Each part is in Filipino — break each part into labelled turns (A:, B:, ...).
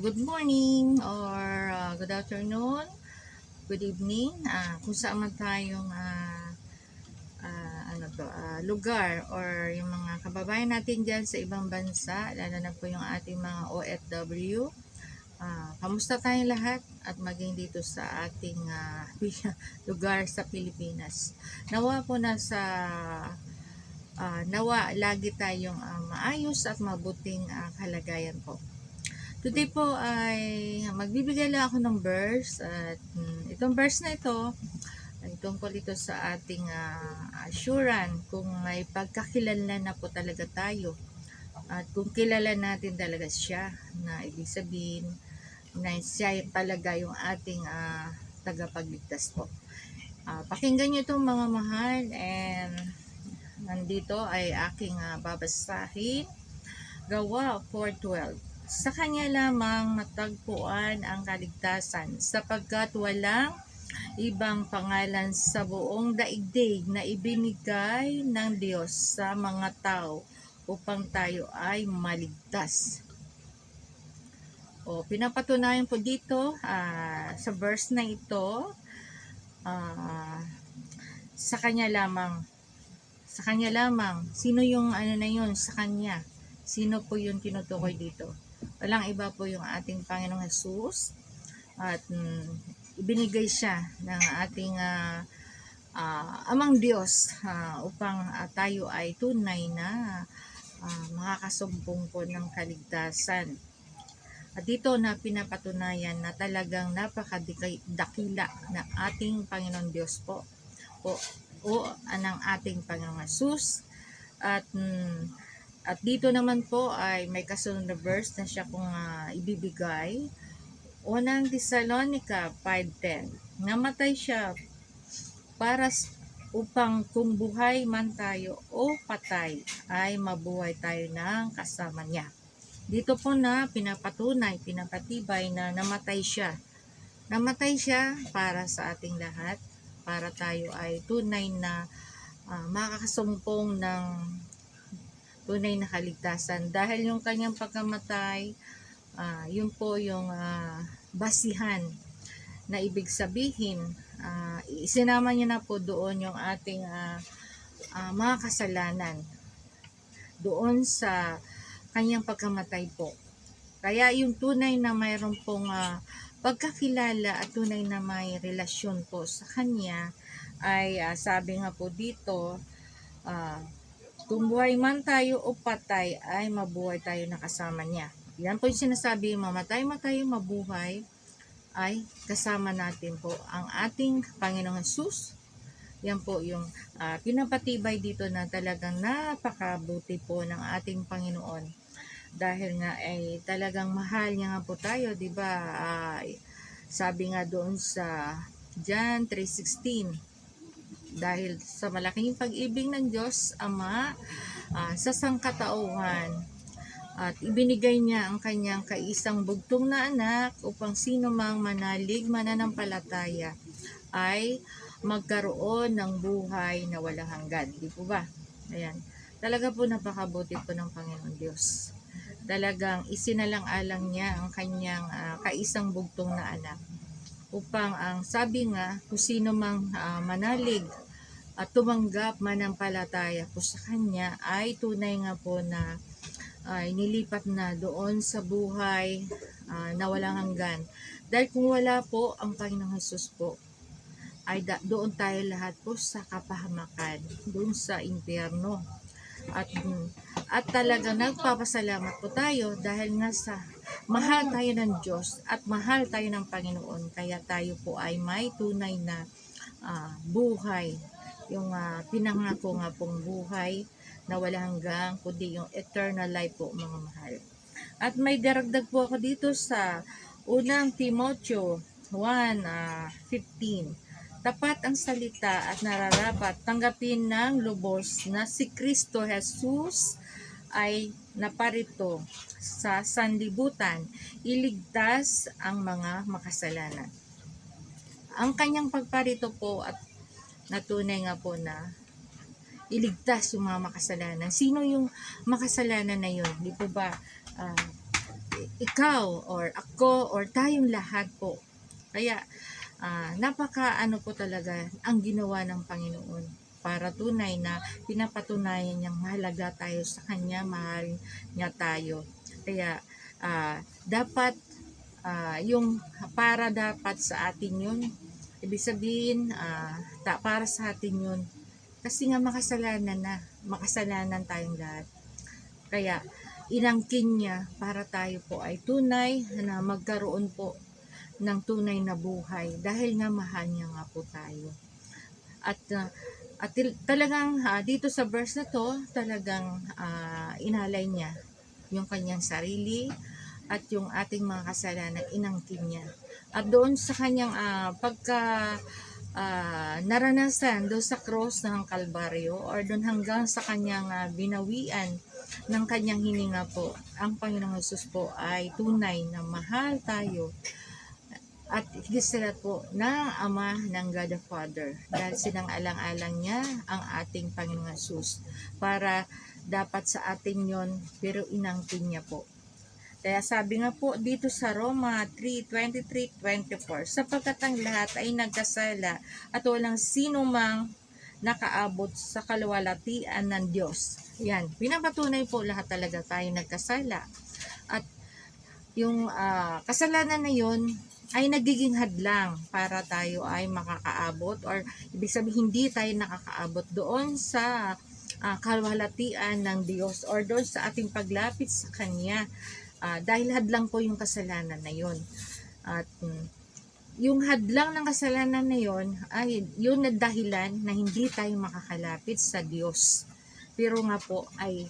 A: Good morning or good afternoon, good evening, kung saan man tayong lugar or yung mga kababayan natin dyan sa ibang bansa, lalo na po yung ating mga OFW. Kamusta tayong lahat at maging dito sa ating lugar sa Pilipinas. Nawa po nawa lagi tayong maayos at mabuting kalagayan po. Today po ay magbibigay lang ako ng verse at itong verse na ito ay tungkol ito sa ating assurance kung may pagkakilanlan na po talaga tayo at kung kilala natin talaga siya, na ibig sabihin na siya talaga yung ating tagapagligtas po. Pakinggan nyo itong mga mahal, and nandito ay aking babasahin. Gawa 4:12. Sa kanya lamang matagpuan ang kaligtasan, sapagkat walang ibang pangalan sa buong daigdig na ibinigay ng Diyos sa mga tao upang tayo ay maligtas. Pinapatunayan po dito sa verse na ito, sa kanya lamang. Sa kanya lamang. Sino yung na yun? Sa kanya. Sino po yung tinutukoy dito? Walang iba po yung ating Panginoong Jesus, at ibinigay siya ng ating Amang Diyos upang tayo ay tunay na makakasumpong po ng kaligtasan. At dito na pinapatunayan na talagang napakadakila na ating Panginoon Diyos po o ng ating Panginoong Jesus. At dito naman po ay may kasunod na verse na siya kung ibibigay. Unang Thessalonica 5:10. Namatay siya para upang kung buhay man tayo o patay ay mabuhay tayo ng kasama niya. Dito po na pinapatunay, pinapatibay na namatay siya. Namatay siya para sa ating lahat, para tayo ay tunay na makakasumpong ng tunay na kaligtasan. Dahil yung kanyang pagkamatay, yun po yung basihan na ibig sabihin, isinama niya na po doon yung ating mga kasalanan doon sa kanyang pagkamatay po. Kaya yung tunay na mayroon pong pagkakilala at tunay na may relasyon po sa kanya ay sabi nga po dito, kung buhay man tayo o patay ay mabuhay tayo na kasama niya. Yan po yung sinasabi, mamatay man tayo, mabuhay ay kasama natin po ang ating Panginoong Jesus. Yan po yung pinapatibay dito na talagang napakabuti po ng ating Panginoon. Dahil nga ay talagang mahal niya nga po tayo, di ba? Sabi nga doon sa John 3:16, dahil sa malaking pag-ibig ng Diyos Ama sa sangkatauhan, at ibinigay niya ang kanyang kaisang bugtong na anak upang sino mang manalig mananampalataya ay magkaroon ng buhay na walang hanggan. Di po ba? Ayan. Talaga po napakabuti po ng Panginoon Diyos. Talagang isinalang-alang niya ang kanyang kaisang bugtong na anak upang ang sabi nga, kung sino mang manalig at tumanggap manampalataya po sa kanya ay tunay nga po na ay nilipat na doon sa buhay na walang hanggan. Dahil kung wala po ang Panginoong Jesus po, ay doon tayo lahat po sa kapahamakan, doon sa impyerno. At talaga nagpapasalamat po tayo dahil nga sa mahal tayo ng Diyos at mahal tayo ng Panginoon, kaya tayo po ay may tunay na buhay, yung pinangako nga pong buhay na wala hanggang, kundi yung eternal life po, mga mahal. At may daragdag po ako dito sa unang Timoteo 1:15. Tapat ang salita at nararapat tanggapin ng lubos na si Kristo Jesus ay naparito sa sanlibutan, iligtas ang mga makasalanan. Ang kanyang pagparito po at natunay nga po na iligtas yung mga makasalanan. Sino yung makasalanan na yun? Di po ba? ikaw or ako or tayong lahat po. Kaya napaka ano po talaga ang ginawa ng Panginoon para tunay na pinapatunayan niyang mahalaga tayo sa Kanya, mahal niya tayo. Kaya dapat yung para dapat sa atin yun, ibig sabihin para sa atin yun. Kasi nga makasalanan tayong lahat. Kaya inangkin niya para tayo po ay tunay na magkaroon po ng tunay na buhay dahil nga mahal niya nga po tayo. At talagang dito sa verse na to, talagang inalay niya yung kanyang sarili at yung ating mga kasalanan, inangkin niya. At doon sa kanyang naranasan doon sa cross ng Kalbaryo or doon hanggang sa kanyang binawian ng kanyang hininga po, ang Panginoong Hesus po ay tunay na mahal tayo at higit sila po ng Ama ng God the Father dahil sinang-alang-alang niya ang ating Panginoong Hesus para dapat sa atin yon, pero inangkin niya po. Kaya sabi nga po dito sa Roma 3:23-24, sapagkat ang lahat ay nagkasala at walang sino mang nakaabot sa kaluwalhatian ng Diyos. Yan, pinapatunay po lahat talaga tayo nagkasala. At yung kasalanan na yon ay nagiging hadlang para tayo ay makakaabot or ibig sabihin hindi tayo nakakaabot doon sa kaluwalhatian ng Diyos or doon sa ating paglapit sa Kanya dahil hadlang po yung kasalanan na yon. At yung hadlang ng kasalanan na yon ay yun na dahilan na hindi tayo makakalapit sa Diyos. Pero nga po ay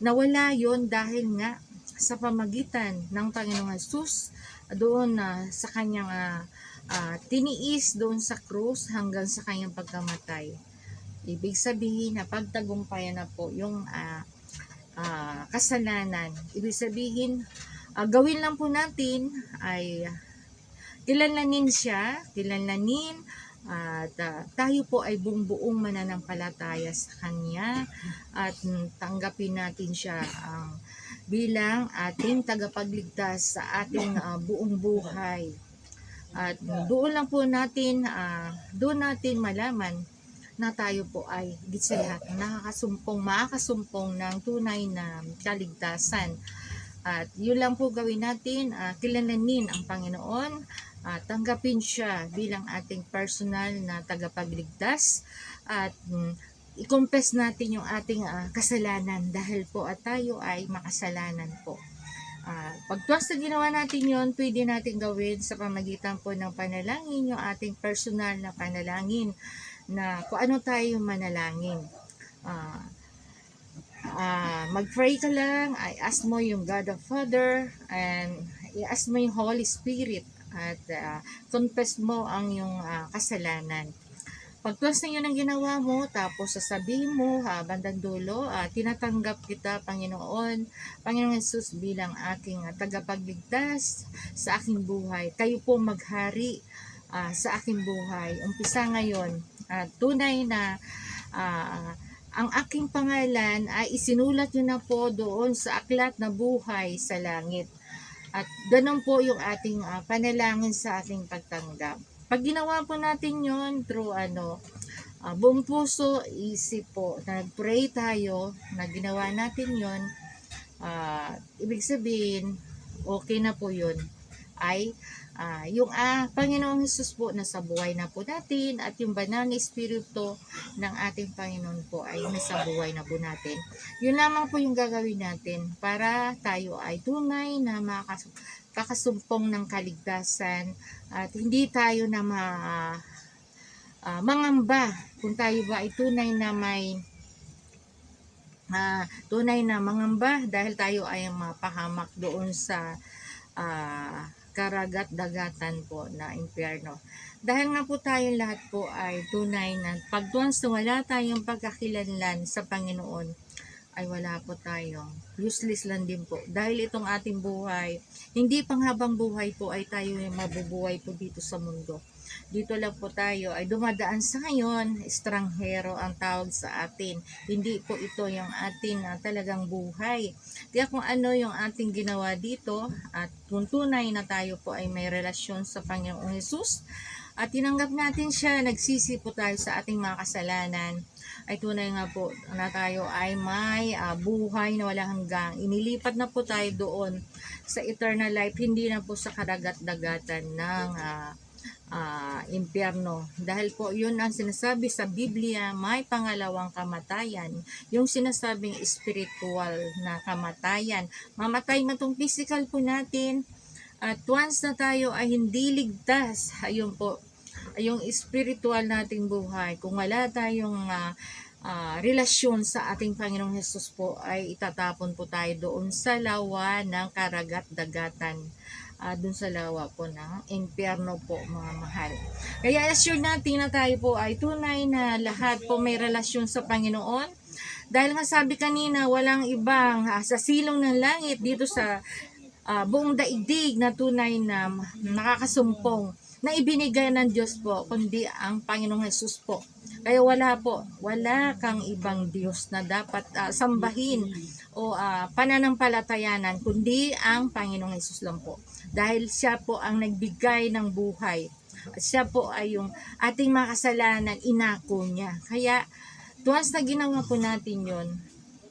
A: nawala yon dahil nga sa pamagitan ng Panginoong Hesus doon sa kanyang tiniis doon sa krus hanggang sa kanyang pagkamatay. Ibig sabihin na pagtagumpayan na po yung kasalanan. Ibig sabihin, gawin lang po natin ay kilalanin siya, at tayo po ay buong mananampalataya sa Kanya at tanggapin natin siya bilang ating tagapagligtas sa ating buong buhay. At doon lang po natin, doon natin malaman na tayo po ay higit sa lahat makakasumpong ng tunay na kaligtasan. At yun lang po gawin natin, kilalanin ang Panginoon, tanggapin siya bilang ating personal na tagapagligtas at i-confess natin yung ating kasalanan dahil po at tayo ay makasalanan po. Pag tuwas na ginawa natin yon, pwede natin gawin sa pamagitan po ng panalangin, yung ating personal na panalangin na kung ano tayo manalangin. Mag-pray ka lang, i-ask mo yung God the Father and i-ask mo yung Holy Spirit at confess mo ang yung kasalanan. Pagtuwas na yun ang ginawa mo, tapos sasabihin mo bandang dulo, tinatanggap kita Panginoon Hesus bilang aking tagapagligtas sa aking buhay. Kayo po maghari sa aking buhay. Umpisa ngayon, tunay na ang aking pangalan ay isinulat nyo na po doon sa aklat na buhay sa langit. At ganun po yung ating panalangin sa ating pagtanggap. Pag ginawa po natin yon through buong puso, isip po, nag-pray tayo, na ginawa natin yon, ibig sabihin, okay na po yun. Ay, yung Panginoong Hesus po nasa buhay na po natin at yung banal na Espiritu ng ating Panginoon po ay nasa buhay na po natin. Yun lamang po yung gagawin natin para tayo ay tunay na makakasumpong ng kaligtasan at hindi tayo na mangamba kung tayo ba ay tunay na mangamba dahil tayo ay mapahamak doon sa karagat-dagatan po na impyerno. Dahil nga po tayong lahat po ay tunay na pagtuwas na wala tayong pagkakilanlan sa Panginoon, ay wala po tayong useless lang din po. Dahil itong ating buhay, hindi panghabang buhay po ay tayo yung mabubuhay po dito sa mundo. Dito lang po tayo ay dumadaan sa ngayon, estranghero ang tawag sa atin. Hindi po ito yung ating talagang buhay. Kaya kung ano yung ating ginawa dito at kung tunay na tayo po ay may relasyon sa Panginoong Hesus at tinanggap natin siya, nagsisi po tayo sa ating mga kasalanan, ay tunay nga po na tayo ay may buhay na walang hanggang. Inilipat na po tayo doon sa eternal life, hindi na po sa kadagat-dagatan ng impyerno. Dahil po yun ang sinasabi sa Biblia, may pangalawang kamatayan. Yung sinasabing spiritual na kamatayan. Mamatay man tong physical po natin. At once na tayo ay hindi ligtas, ayun po, yung spiritual nating buhay, kung wala tayong relasyon sa ating Panginoong Hesus po, ay itatapon po tayo doon sa lawa ng karagat-dagatan. Doon sa lawa po ng impyerno po, mga mahal. Kaya assure natin na tayo po ay tunay na lahat po may relasyon sa Panginoon. Dahil nga sabi kanina, walang ibang sa silong ng langit dito sa buong daigdig na tunay na nakakasumpong na ibinigay ng Diyos po, kundi ang Panginoong Hesus po. Kaya wala kang ibang Diyos na dapat sambahin o pananampalatayanan, kundi ang Panginoong Hesus lang po. Dahil siya po ang nagbigay ng buhay. At siya po ay yung ating mga kasalanan, inako niya. Kaya, once na ginawa po natin yon,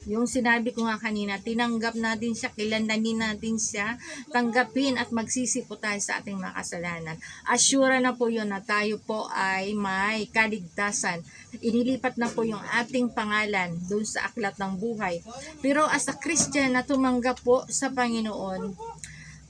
A: yung sinabi ko nga kanina, tinanggap natin siya, kilandanin natin siya, tanggapin at magsisi po tayo sa ating mga kasalanan. Assure na po yun na tayo po ay may kaligtasan. Inilipat na po yung ating pangalan doon sa aklat ng buhay. Pero as a Christian na tumanggap po sa Panginoon,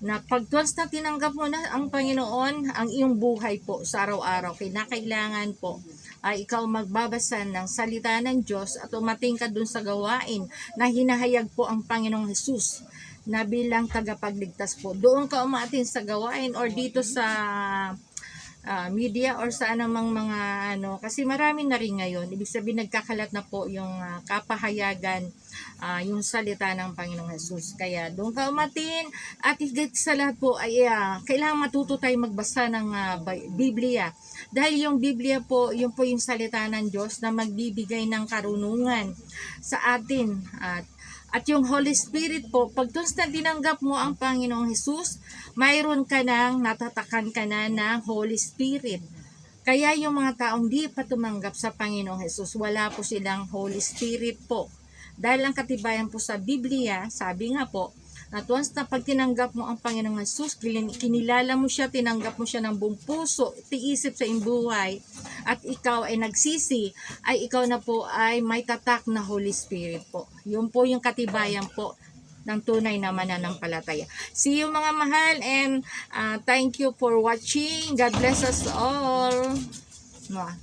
A: na pag once na tinanggap mo na ang Panginoon, ang iyong buhay po sa araw-araw, kinakailangan po ay ikaw magbabasa ng salita ng Diyos at umating ka dun sa gawain na hinahayag po ang Panginoong Hesus na bilang tagapagligtas po. Doon ka umating sa gawain or dito sa media or sa anumang mga kasi marami na rin ngayon. Ibig sabihin nagkakalat na po yung kapahayagan, yung salita ng Panginoong Hesus. Kaya doon ka umatin at higit sa lahat po ay kailangan matuto tayo magbasa ng Biblia. Dahil yung Biblia po, yun po yung salita ng Diyos na magbibigay ng karunungan sa atin. At yung Holy Spirit po, pag na tinanggap mo ang Panginoong Hesus, mayroon ka nang natatakan ka na ng Holy Spirit. Kaya yung mga taong di pa tumanggap sa Panginoong Hesus, wala po silang Holy Spirit po. Dahil ang katibayan po sa Biblia, sabi nga po, at once na pag tinanggap mo ang Panginoong Hesus, kinilala mo siya, tinanggap mo siya ng buong puso, tiisip sa iyong buhay, at ikaw ay nagsisi, ay ikaw na po ay may tatak na Holy Spirit po. Yun po yung katibayan po ng tunay na mananampalataya. See you mga mahal, and thank you for watching. God bless us all. Mwah.